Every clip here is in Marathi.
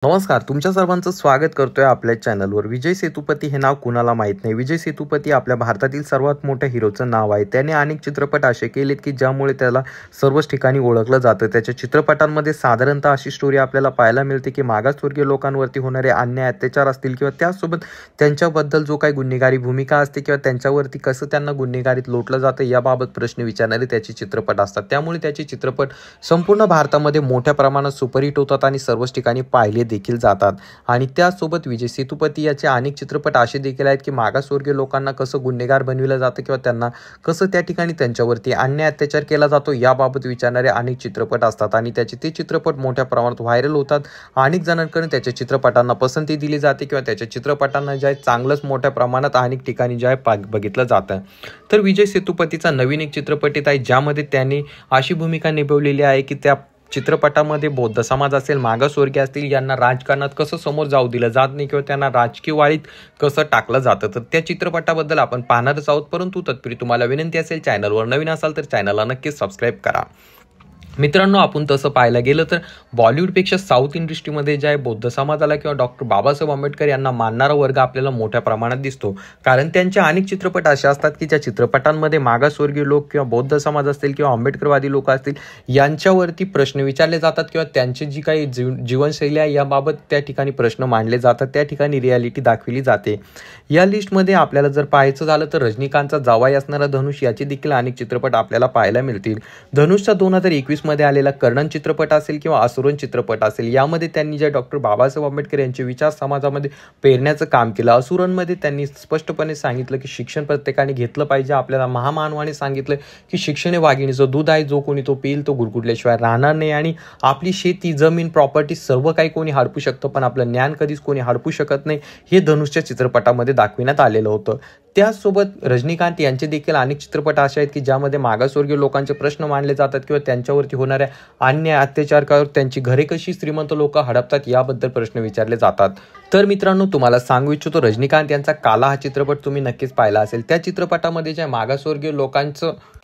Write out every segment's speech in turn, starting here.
नमस्कार, तुमच्या सर्वांचं स्वागत करतोय आपल्या चॅनलवर. विजय सेतुपती हे नाव कुणाला माहीत नाही. विजय सेतुपती आपल्या भारतातील सर्वात मोठ्या हिरोचं नाव आहे. त्याने अनेक चित्रपट असे केलेत की ज्यामुळे त्याला सर्वच ठिकाणी ओळखलं जातं. त्याच्या चित्रपटांमध्ये साधारणतः अशी स्टोरी आपल्याला पाहायला मिळते की मागासवर्गीय लोकांवरती होणारे अन्याय अत्याचार असतील किंवा त्यासोबत त्यांच्याबद्दल जो काही गुन्हेगारी भूमिका असते किंवा त्यांच्यावरती कसं त्यांना गुन्हेगारीत लोटलं जातं याबाबत प्रश्न विचारणारे त्याचे चित्रपट असतात. त्यामुळे त्याचे चित्रपट संपूर्ण भारतामध्ये मोठ्या प्रमाणात सुपरहिट होतात आणि सर्वच ठिकाणी पाहिले देखील जातात. आणि त्यासोबत विजय सेतुपती याचे अनेक चित्रपट असे देखील आहेत की मागासवर्गीय लोकांना कसं गुन्हेगार बनविलं जातं किंवा त्यांना कसं त्या ठिकाणी त्यांच्यावरती अन्याय अत्याचार केला जातो याबाबत विचारणारे अनेक चित्रपट असतात. आणि त्याचे ते चित्रपट मोठ्या प्रमाणात व्हायरल होतात. अनेक जणांकडून त्याच्या चित्रपटांना पसंती दिली जाते किंवा त्याच्या चित्रपटांना जे आहे चांगलंच मोठ्या प्रमाणात अनेक ठिकाणी जे आहे बघितलं जातं. तर विजय सेतुपतीचा नवीन एक चित्रपट येत आहे ज्यामध्ये त्याने अशी भूमिका निभवलेली आहे की त्या चित्रपटामध्ये बौद्ध समाज असेल, मागासवर्गीय असतील यांना राजकारणात कसं समोर जाऊ दिलं जात नाही किंवा त्यांना राजकीय वाळीत कसं टाकलं जातं. तर त्या चित्रपटाबद्दल आपण पाहणारच आहोत. परंतु तत्पूर्वी तुम्हाला विनंती असेल, चॅनलवर नवीन असाल तर चॅनलला नक्कीच सबस्क्राईब करा. मित्रांनो, आपण तसं पाहायला गेलं तर बॉलिवूडपेक्षा साऊथ इंडस्ट्रीमध्ये जे आहे बौद्ध समाजाला किंवा डॉक्टर बाबासाहेब आंबेडकर यांना मानणारा वर्ग आपल्याला मोठ्या प्रमाणात दिसतो. कारण त्यांचे अनेक चित्रपट असे असतात की ज्या चित्रपटांमध्ये मागासवर्गीय लोक किंवा बौद्ध समाज असतील किंवा आंबेडकरवादी लोक असतील यांच्यावरती प्रश्न विचारले जातात किंवा त्यांची जी काही जीवनशैली आहे याबाबत त्या ठिकाणी प्रश्न मांडले जातात. त्या ठिकाणी रियालिटी दाखविली जाते. या लिस्टमध्ये आपल्याला जर पाहायचं झालं तर रजनीकांतचा जावाई असणारा धनुष याचे देखील अनेक चित्रपट आपल्याला पाहायला मिळतील. धनुषचा 2021 मध्ये आलेला कर्णन चित्रपट असेल किंवा असुरन चित्रपट असेल यामध्ये त्यांनी जे डॉक्टर बाबासाहेब आंबेडकर यांचे विचार समाजामध्ये पेरण्याचं काम केलं. असुरनमध्ये त्यांनी स्पष्टपणे सांगितलं की शिक्षण प्रत्येकाने घेतलं पाहिजे. आपल्याला महामानवाने सांगितलं की शिक्षण हे वाघिणीचं दूध आहे, जो कोणी तो पिईल तो गुरगुरल्याशिवाय राहणार नाही. आणि आपली शेती, जमीन, प्रॉपर्टी सर्व काही कोणी हडपू शकतं पण आपलं ज्ञान कधीच कोणी हडपू शकत नाही, हे धनुषच्या चित्रपटामध्ये दाखविण्यात आलेलं होतं. त्याचसोबत रजनीकांत यांचे देखील अनेक चित्रपट असे आहेत की ज्यामध्ये मागासवर्गीय लोकांचे प्रश्न मांडले जातात किंवा त्यांच्यावरती होणाऱ्या अन्याय अत्याचार त्यांची घरे कशी श्रीमंत लोक हडपतात याबद्दल प्रश्न विचारले जातात. तर मित्रांनो, तुम्हाला सांगू इच्छितो रजनीकांत यांचा काला हा चित्रपट तुम्ही नक्कीच पाहिला असेल. त्या चित्रपटामध्ये ज्या मागासवर्गीय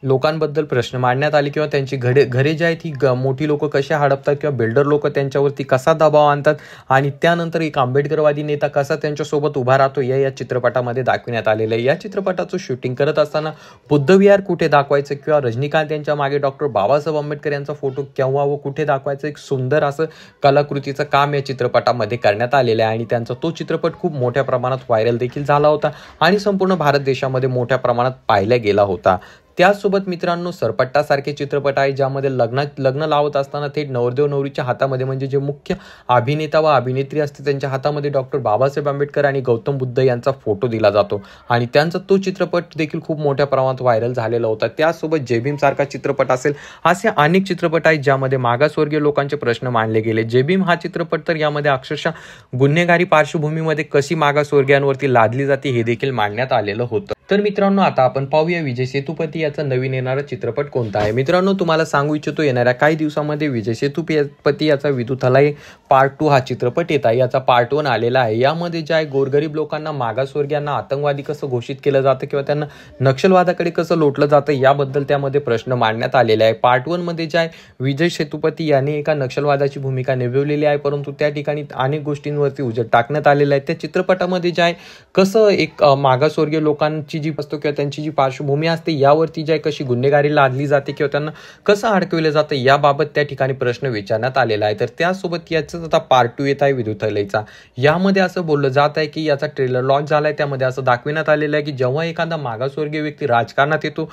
लोकांबद्दल प्रश्न मांडण्यात आले किंवा त्यांची घरे जे आहेत ही मोठी लोक कशी हडपतात किंवा बिल्डर लोक त्यांच्यावरती कसा दबाव आणतात आणि त्यानंतर एक आंबेडकरवादी नेता कसा त्यांच्यासोबत उभा राहतो या चित्रपटामध्ये दाखविण्यात आलेलं आहे. या चित्रपटाचं शूटिंग करत असताना बुद्धविहार कुठे दाखवायचं किंवा रजनीकांत यांच्या मागे डॉक्टर बाबासाहेब आंबेडकर यांचा फोटो केव्हा व कुठे दाखवायचं एक सुंदर असं कलाकृतीचं काम या चित्रपटामध्ये करण्यात आलेलं आहे. आणि त्यांचा तो चित्रपट खूप मोठ्या प्रमाणात व्हायरल देखील झाला होता आणि संपूर्ण भारत देशामध्ये मोठ्या प्रमाणात पाहिला गेला होता. त्याचसोबत मित्रांनो, सरपट्टासारखे चित्रपट आहे ज्यामध्ये लग्न लावत असताना थेट नवरदेव नवरीच्या हातामध्ये म्हणजे जे मुख्य अभिनेता व अभिनेत्री असते त्यांच्या हातामध्ये डॉक्टर बाबासाहेब आंबेडकर आणि गौतम बुद्ध यांचा फोटो दिला जातो आणि त्यांचा तो चित्रपट देखील खूप मोठ्या प्रमाणात व्हायरल झालेला होता. त्याचसोबत जय भीम सारखा चित्रपट असेल, असे अनेक चित्रपट आहेत ज्यामध्ये मागासवर्गीय लोकांचे प्रश्न मांडले गेले. जय भीम हा चित्रपट तर यामध्ये अक्षरशः गुन्हेगारी पार्श्वभूमीमध्ये कशी मागासवर्गीयांवरती लादली जाते हे देखील मांडण्यात आलेलं होतं. तर मित्रांनो, आता आपण पाहूया विजय सेतुपती याचा नवीन येणारा चित्रपट कोणता आहे. मित्रांनो, तुम्हाला सांगू इच्छितो येणाऱ्या काही दिवसामध्ये विजय सेतुपती याचा विदुथलाई पार्ट 2 हा चित्रपट येत आहे. याचा पार्ट 1 आलेला आहे. यामध्ये जे आहे गोरगरीब लोकांना, मागासवर्गीयांना आतंकवादी कसं घोषित केलं जातं किंवा त्यांना नक्षलवादाकडे कसं लोटलं जातं याबद्दल त्यामध्ये प्रश्न मांडण्यात आलेले आहे. पार्ट 1 मध्ये जे आहे विजय सेतुपती याने एका नक्षलवादाची भूमिका निभवलेली आहे, परंतु त्या ठिकाणी अनेक गोष्टींवरती उजेड टाकण्यात आलेला आहे. त्या चित्रपटामध्ये जे आहे कसं एक मागासवर्गीय लोकांची जी असतो किंवा त्यांची जी पार्श्वभूमी असते यावरती जे कशी गुन्हेगारी लादली जाते किंवा त्यांना कसं अडकवलं जातं याबाबत त्या ठिकाणी प्रश्न विचारण्यात आलेला आहे. तर त्यासोबत याचाच आता पार्ट 2 येत आहे विदुथलाईचा. यामध्ये असं बोललं जात आहे की याचा ट्रेलर लॉन्च झालाय. त्यामध्ये असं दाखविण्यात आलेलं आहे की जेव्हा एखादा मागासवर्गीय व्यक्ती राजकारणात येतो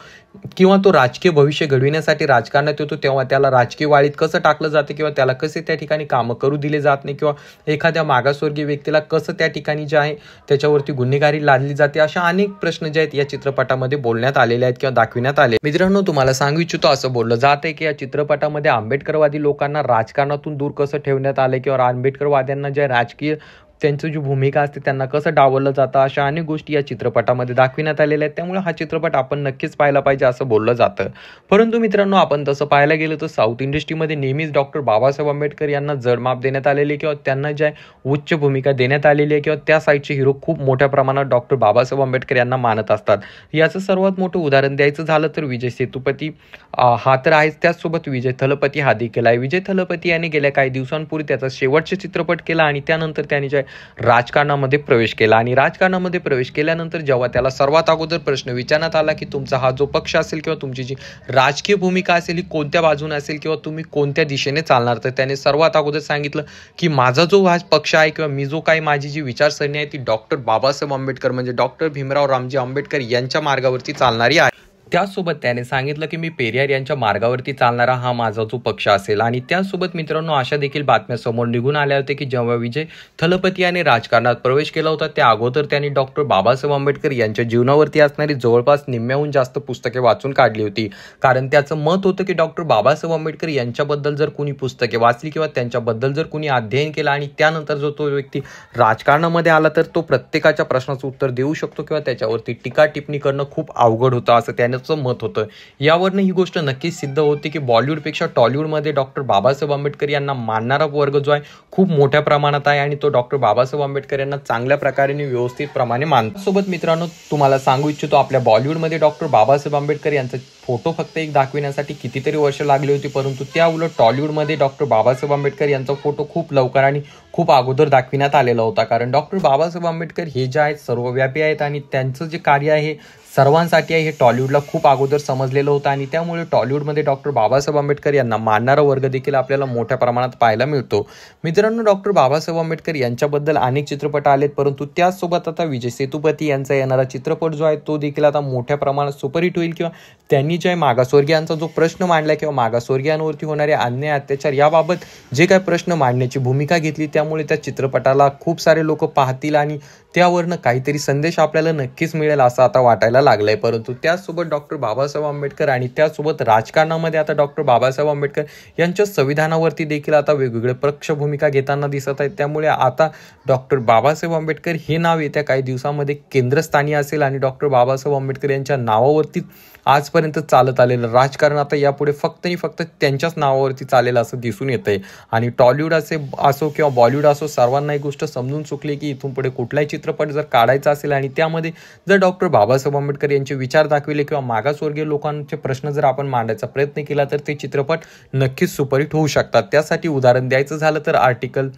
किंवा तो राजकीय भविष्य घडविण्यासाठी राजकारणात येतो तेव्हा त्याला राजकीय वाळीत कसं टाकलं जातं किंवा त्याला कसे त्या ठिकाणी कामं करू दिले जात नाही किंवा एखाद्या मागासवर्गीय व्यक्तीला कसं त्या ठिकाणी जे आहे त्याच्यावरती गुन्हेगारी लादली जाते, अशा अनेक प्रश्न जे आहेत या चित्रपटामध्ये बोलण्यात आलेले आहेत किंवा दाखविण्यात आले. मित्रांनो, तुम्हाला सांगू इच्छितो असं बोललं जात आहे की या चित्रपटामध्ये आंबेडकरवादी लोकांना राजकारणातून दूर कसं ठेवण्यात आले किंवा आंबेडकरवाद्यांना जे राजकीय त्यांची जी भूमिका असते त्यांना कसं डावललं जातं, अशा अनेक गोष्टी या चित्रपटामध्ये दाखविण्यात आलेल्या आहेत. त्यामुळे हा चित्रपट आपण नक्कीच पाहायला पाहिजे असं बोललं जातं. परंतु मित्रांनो, आपण तसं पाहायला गेलं तर साऊथ इंडस्ट्रीमध्ये नेहमीच डॉक्टर बाबासाहेब आंबेडकर यांना जड माप देण्यात आलेली किंवा त्यांना ज्या उच्च भूमिका देण्यात आलेली आहे किंवा त्या साईडचे हिरो खूप मोठ्या प्रमाणात डॉक्टर बाबासाहेब आंबेडकर यांना मानत असतात. याचं सर्वात मोठं उदाहरण द्यायचं झालं तर विजय सेतुपती हा तर आहेच, त्याचसोबत विजय थलपती हा देखील आहे. विजय थलपती याने गेल्या काही दिवसांपूर्वी त्याचा शेवटचा चित्रपट केला आणि त्यानंतर त्याने जे राजकारणामध्ये प्रवेश केला आणि राजकारणामध्ये प्रवेश केल्यानंतर जेव्हा त्याला सर्वात अगोदर प्रश्न विचारण्यात आला की तुमचा हा जो पक्ष असेल किंवा तुमची जी राजकीय भूमिका असेल ही कोणत्या बाजूने असेल किंवा तुम्ही कोणत्या दिशेने चालणार, तर त्याने सर्वात अगोदर सांगितलं की माझा जो हा पक्ष आहे किंवा मी जो काही माझी जी विचारसरणी आहे ती डॉक्टर बाबासाहेब आंबेडकर म्हणजे डॉक्टर भीमराव रामजी आंबेडकर यांच्या मार्गावरती चालणारी आहे. त्याचसोबत त्याने सांगितलं की मी पेरियार यांच्या मार्गावरती चालणारा हा माझा जो पक्ष असेल. आणि त्याचसोबत मित्रांनो, अशा देखील बातम्या समोर निघून आल्या होत्या की जेव्हा विजय थलपती याने राजकारणात प्रवेश केला होता त्या अगोदर त्यांनी डॉक्टर बाबासाहेब आंबेडकर यांच्या जीवनावरती असणारी जवळपास निम्म्याहून जास्त पुस्तके वाचून काढली होती. कारण त्याचं मत होतं की डॉक्टर बाबासाहेब आंबेडकर यांच्याबद्दल जर कुणी पुस्तके वाचली किंवा त्यांच्याबद्दल जर कुणी अध्ययन केलं आणि त्यानंतर जो तो व्यक्ती राजकारणामध्ये आला तर तो प्रत्येकाच्या प्रश्नाचं उत्तर देऊ शकतो किंवा त्याच्यावरती टीका टिप्पणी करणं खूप अवघड होतं असं त्याने मत होतं. यावरनं ही गोष्ट नक्कीच सिद्ध होती की बॉलिवूडपेक्षा टॉलिवूडमध्ये डॉक्टर बाबासाहेब आंबेडकर यांना मानणारा वर्ग जो आहे खूप मोठ्या प्रमाणात आहे आणि तो डॉक्टर बाबासाहेब आंबेडकर यांना चांगल्या प्रकारे व्यवस्थित प्रमाणे मानतो. सोबत मित्रांनो, तुम्हाला सांगू इच्छितो आपल्या बॉलिवूडमध्ये डॉक्टर बाबासाहेब आंबेडकर यांचा फोटो फक्त एक दाखविण्यासाठी कितीतरी वर्ष लागली होती, परंतु त्या उलट टॉलिवूडमध्ये डॉक्टर बाबासाहेब आंबेडकर यांचा फोटो खूप लवकर आणि खूप अगोदर दाखविण्यात आलेला होता. कारण डॉक्टर बाबासाहेब आंबेडकर हे जे आहेत सर्वव्यापी आहेत आणि त्यांचं जे कार्य आहे सर्वांसाठी आहे हे टॉलिवूडला खूप अगोदर समजलेलं होतं आणि त्यामुळे टॉलिवूडमध्ये डॉक्टर बाबासाहेब आंबेडकर यांना मानणारा वर्ग देखील आपल्याला मोठ्या प्रमाणात पाहायला मिळतो. मित्रांनो, डॉक्टर बाबासाहेब आंबेडकर यांच्याबद्दल अनेक चित्रपट आलेत, परंतु त्याचसोबत आता विजय सेतुपती यांचा येणारा चित्रपट जो आहे तो देखील आता मोठ्या प्रमाणात सुपरहिट होईल किंवा त्यांनी जे मागासवर्गीयांचा जो प्रश्न मांडला किंवा मागासवर्गीयांवरती होणारे अन्याय अत्याचार याबाबत जे काही प्रश्न मांडण्याची भूमिका घेतली त्यामुळे त्या चित्रपटाला खूप सारे लोक पाहतील आणि त्यावरनं काहीतरी संदेश आपल्याला नक्कीच मिळेल असं आता वाटायला लागलंय. परंतु त्याचसोबत डॉक्टर बाबासाहेब आंबेडकर आणि त्यासोबत राजकारणामध्ये आता डॉक्टर बाबासाहेब आंबेडकर यांच्या संविधानावरती देखील आता वेगवेगळे पक्ष भूमिका घेताना दिसत आहेत. त्यामुळे आता डॉक्टर बाबासाहेब आंबेडकर हे नाव येत्या काही दिवसामध्ये केंद्रस्थानी असेल आणि डॉक्टर बाबासाहेब आंबेडकर यांच्या नावावरती आजपर्यंत चालत आलेलं राजकारण आता यापुढे फक्त आणि फक्त त्यांच्याच नावावरती चालेल असं दिसून येतंय. आणि टॉलिवूड असो किंवा बॉलिवूड असो सर्वांना एक गोष्ट समजून चुकली की इथून पुढे कुठलाही चित्रपट जर काढायचा असेल आणि त्यामध्ये जर डॉक्टर बाबासाहेब आंबेडकर यांचे विचार दाखविले किंवा मागासवर्गीय लोकांचे प्रश्न जर आपण मांडायचा प्रयत्न केला तर ते चित्रपट नक्कीच सुपरहिट होऊ शकतात. त्यासाठी उदाहरण द्यायचं झालं तर आर्टिकल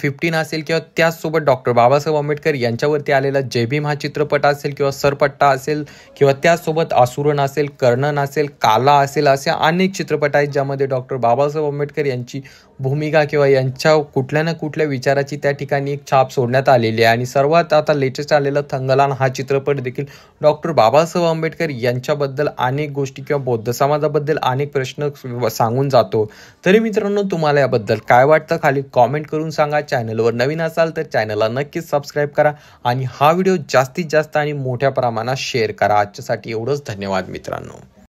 15 असेल किंवा त्याचसोबत डॉक्टर बाबासाहेब आंबेडकर यांच्यावरती आलेला जय भीम हा चित्रपट असेल किंवा सरपट्टा असेल किंवा त्याचसोबत आसुरन असेल, कर्णन असेल, काला असेल, असे अनेक चित्रपट आहेत ज्यामध्ये डॉक्टर बाबासाहेब आंबेडकर यांची भूमिका किंवा यांच्या कुठल्या ना कुठल्या विचाराची त्या ठिकाणी एक छाप सोडण्यात आलेली आहे. आणि सर्वात आता लेटेस्ट आलेला थंगलान हा चित्रपट देखील डॉक्टर बाबासाहेब आंबेडकर यांच्याबद्दल अनेक गोष्टी किंवा बौद्ध समाजाबद्दल अनेक प्रश्न सांगून जातो. तरी मित्रांनो, तुम्हाला याबद्दल काय वाटतं खाली कॉमेंट करून सांगा. चॅनलवर नवीन असाल तर चॅनलला नक्कीच सबस्क्राईब करा आणि हा व्हिडिओ जास्तीत जास्त आणि मोठ्या प्रमाणात शेअर करा. आजच्यासाठी एवढंच. धन्यवाद मित्रांनो.